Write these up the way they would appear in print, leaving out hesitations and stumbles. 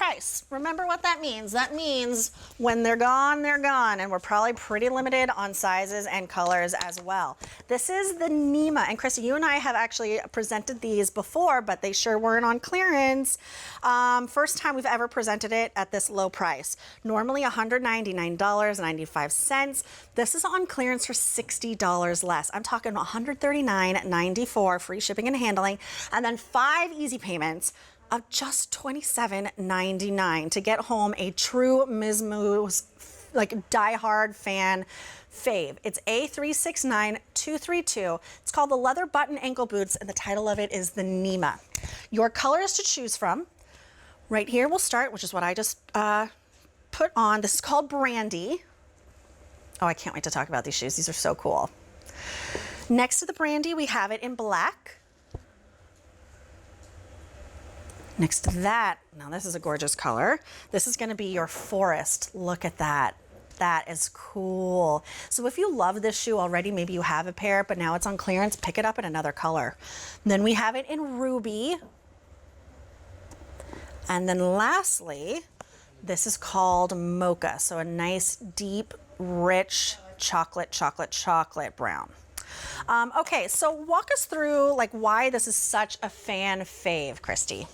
price. Remember what that means. That means when they're gone, and we're probably pretty limited on sizes and colors as well. This is the Nimah, and Christy, you and I have actually presented these before, but they sure weren't on clearance. First time we've ever presented it at this low price. Normally $199.95. This is on clearance for $60 less. I'm talking $139.94, free shipping and handling, and then 5 easy payments of just $27.99 to get home a true Miz Mooz, like diehard fan fave. It's A369232. It's called the Leather Button Ankle Boots, and the title of it is the Nimah. Your colors to choose from. Right here we'll start, which is what I just put on. This is called Brandy. Oh, I can't wait to talk about these shoes. These are so cool. Next to the Brandy, we have it in black. Next to that, now this is a gorgeous color. This is gonna be your Forest. Look at that. That is cool. So if you love this shoe already, maybe you have a pair, but now it's on clearance, pick it up in another color. And then we have it in Ruby. And then lastly, this is called Mocha. So a nice, deep, rich chocolate brown. Okay, so walk us through like why this is such a fan fave, Christy.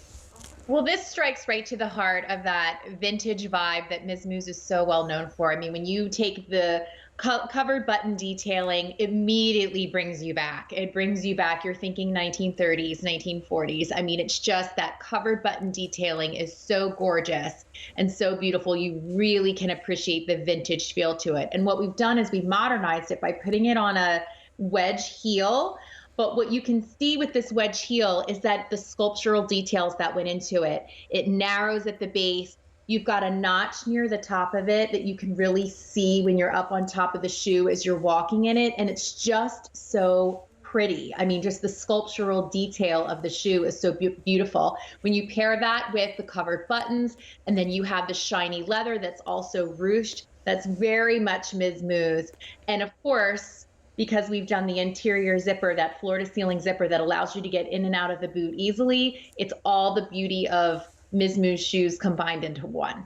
Well, this strikes right to the heart of that vintage vibe that Miz Mooz is so well known for. I mean, when you take the covered button detailing, immediately brings you back. It brings you back. You're thinking 1930s, 1940s. I mean, it's just that covered button detailing is so gorgeous and so beautiful. You really can appreciate the vintage feel to it. And what we've done is we've modernized it by putting it on a wedge heel. But what you can see with this wedge heel is that the sculptural details that went into it. It narrows at the base. You've got a notch near the top of it that you can really see when you're up on top of the shoe as you're walking in it. And it's just so pretty. I mean, just the sculptural detail of the shoe is so beautiful. When you pair that with the covered buttons, and then you have the shiny leather that's also ruched, that's very much Miz Mooz. And of course, because we've done the interior zipper, that floor-to-ceiling zipper that allows you to get in and out of the boot easily, it's all the beauty of Miz Mooz shoes combined into one.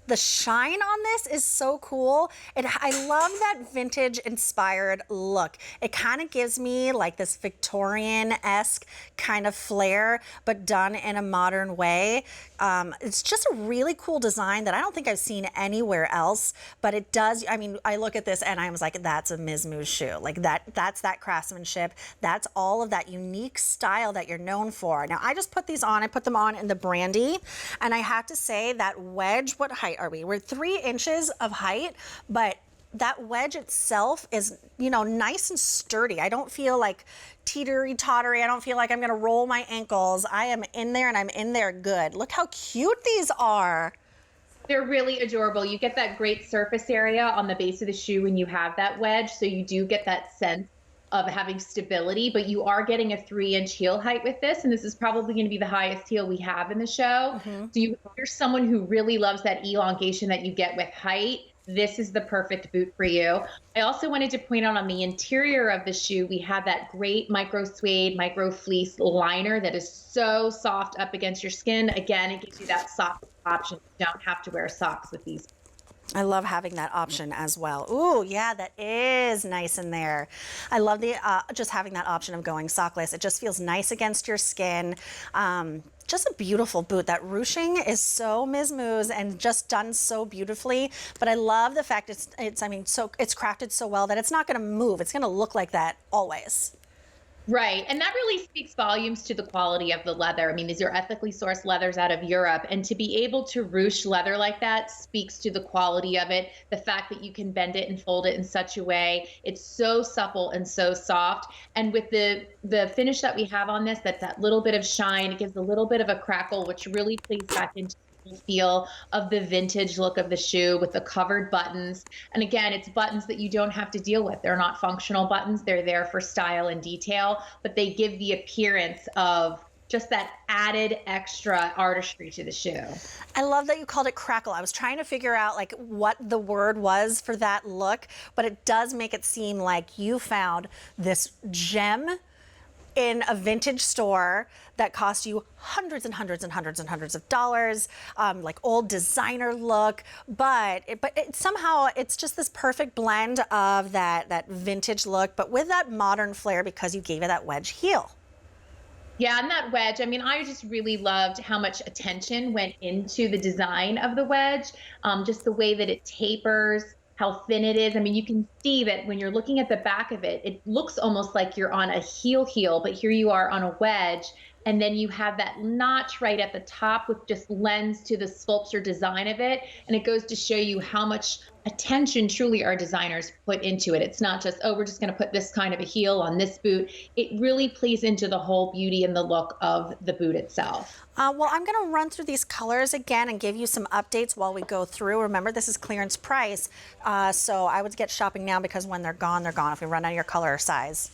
The shine on this is so cool. I love that vintage inspired look. It kind of gives me like this Victorian-esque kind of flair, but done in a modern way. It's just a really cool design that I don't think I've seen anywhere else, but it does, I mean, I look at this and I was like, that's a Miz Mooz shoe. Like that's that craftsmanship. That's all of that unique style that you're known for. Now I just put these on, I put them on in the Brandy, and I have to say that wedge, what height are we? We're 3 inches of height, but that wedge itself is, you know, nice and sturdy. I don't feel like teetery-tottery. I don't feel like I'm gonna roll my ankles. I am in there and I'm in there good. Look how cute these are. They're really adorable. You get that great surface area on the base of the shoe when you have that wedge, so you do get that sense of having stability, but you are getting a 3-inch heel height with this, and this is probably going to be the highest heel we have in the show. So if you're someone who really loves that elongation that you get with height, this is the perfect boot for you. I also wanted to point out on the interior of the shoe, we have that great micro suede, micro fleece liner that is so soft up against your skin. Again, it gives you that soft option. You don't have to wear socks with these. I love having that option as well. Ooh, yeah, that is nice in there. I love the just having that option of going sockless. It just feels nice against your skin. Just a beautiful boot. That ruching is so Miz Mooz and just done so beautifully. But I love the fact it's crafted so well that it's not going to move. It's going to look like that always. Right. And that really speaks volumes to the quality of the leather. I mean, these are ethically sourced leathers out of Europe. And to be able to ruche leather like that speaks to the quality of it. The fact that you can bend it and fold it in such a way. It's so supple and so soft. And with the finish that we have on this, that little bit of shine, it gives a little bit of a crackle, which really plays back into feel of the vintage look of the shoe with the covered buttons. And again, it's buttons that you don't have to deal with. They're not functional buttons. They're there for style and detail, but they give the appearance of just that added extra artistry to the shoe. I love that you called it crackle. I was trying to figure out like what the word was for that look, but it does make it seem like you found this gem in a vintage store that cost you hundreds and hundreds and hundreds and hundreds of dollars, like old designer look, but somehow it's just this perfect blend of that vintage look, but with that modern flair because you gave it that wedge heel. Yeah, and that wedge, I mean, I just really loved how much attention went into the design of the wedge, just the way that it tapers, how thin it is. I mean, you can see that when you're looking at the back of it, it looks almost like you're on a heel, but here you are on a wedge. And then you have that notch right at the top, which just lends to the sculpture design of it. And it goes to show you how much attention truly our designers put into it. It's not just, oh, we're just going to put this kind of a heel on this boot. It really plays into the whole beauty and the look of the boot itself. Well, I'm going to run through these colors again and give you some updates while we go through. Remember, this is clearance price, so I would get shopping now because when they're gone, they're gone. If we run out of your color or size,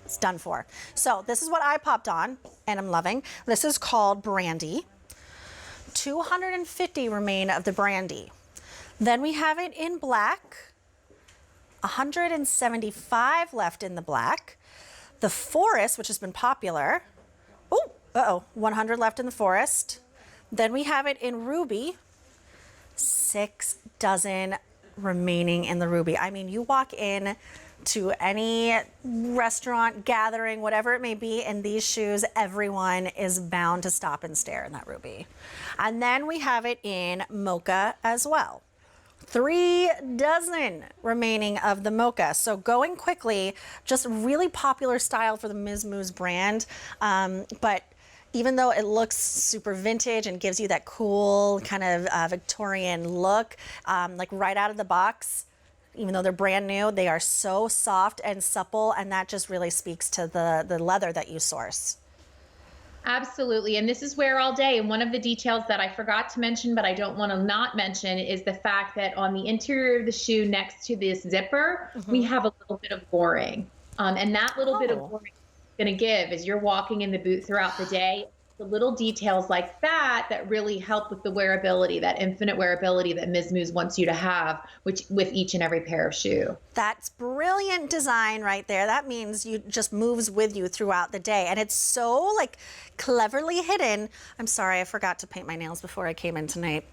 it's done for. So this is what I popped on and I'm loving. This is called Brandy. 250 remain of the Brandy. Then we have it in black. 175 left in the black. The Forest, which has been popular. Oh, uh-oh, 100 left in the Forest. Then we have it in Ruby. 6 dozen remaining in the Ruby. I mean, you walk in to any restaurant, gathering, whatever it may be, in these shoes, everyone is bound to stop and stare in that Ruby. And then we have it in Mocha as well. 3 dozen remaining of the Mocha. So going quickly, just really popular style for the Miz Mooz brand. But even though it looks super vintage and gives you that cool kind of Victorian look, like right out of the box, even though they're brand new, they are so soft and supple, and that just really speaks to the leather that you source. Absolutely. And this is wear all day. And one of the details that I forgot to mention, but I don't want to not mention, is the fact that on the interior of the shoe next to this zipper, we have a little bit of boring. And that little bit of boring is going to give as you're walking in the boot throughout the day. The little details like that really help with the wearability, that infinite wearability that Miz Mooz wants you to have, which with each and every pair of shoe. That's brilliant design right there. That means you just moves with you throughout the day. And it's so like cleverly hidden. I'm sorry, I forgot to paint my nails before I came in tonight.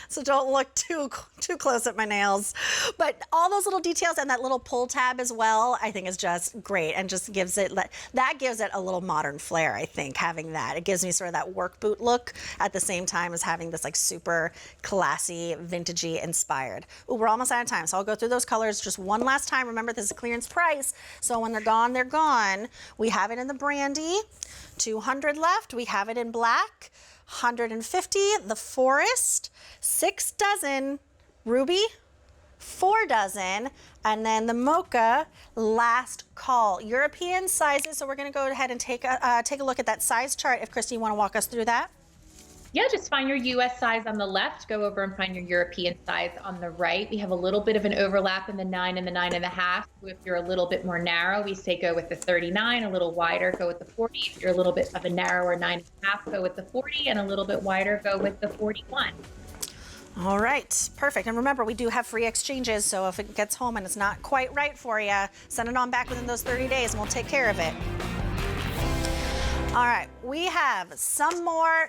So don't look too close at my nails. But all those little details and that little pull tab as well, I think is just great and just gives it, that gives it a little modern flair, I think, having that. It gives me sort of that work boot look at the same time as having this like super classy, vintagey inspired. Ooh, we're almost out of time, so I'll go through those colors just one last time. Remember, this is a clearance price, so when they're gone, they're gone. We have it in the Brandy, 200 left. We have it in black. 150, the Forest, 6 dozen, Ruby, 4 dozen, and then the Mocha, last call. European sizes, so we're gonna go ahead and take a look at that size chart. If Christy, you wanna walk us through that? Yeah, just find your US size on the left, go over and find your European size on the right. We have a little bit of an overlap in the 9 and the 9.5. If you're a little bit more narrow, we say go with the 39, a little wider, go with the 40. If you're a little bit of a narrower 9.5, go with the 40, and a little bit wider, go with the 41. All right, perfect. And remember, we do have free exchanges, so if it gets home and it's not quite right for you, send it on back within those 30 days and we'll take care of it. All right, we have some more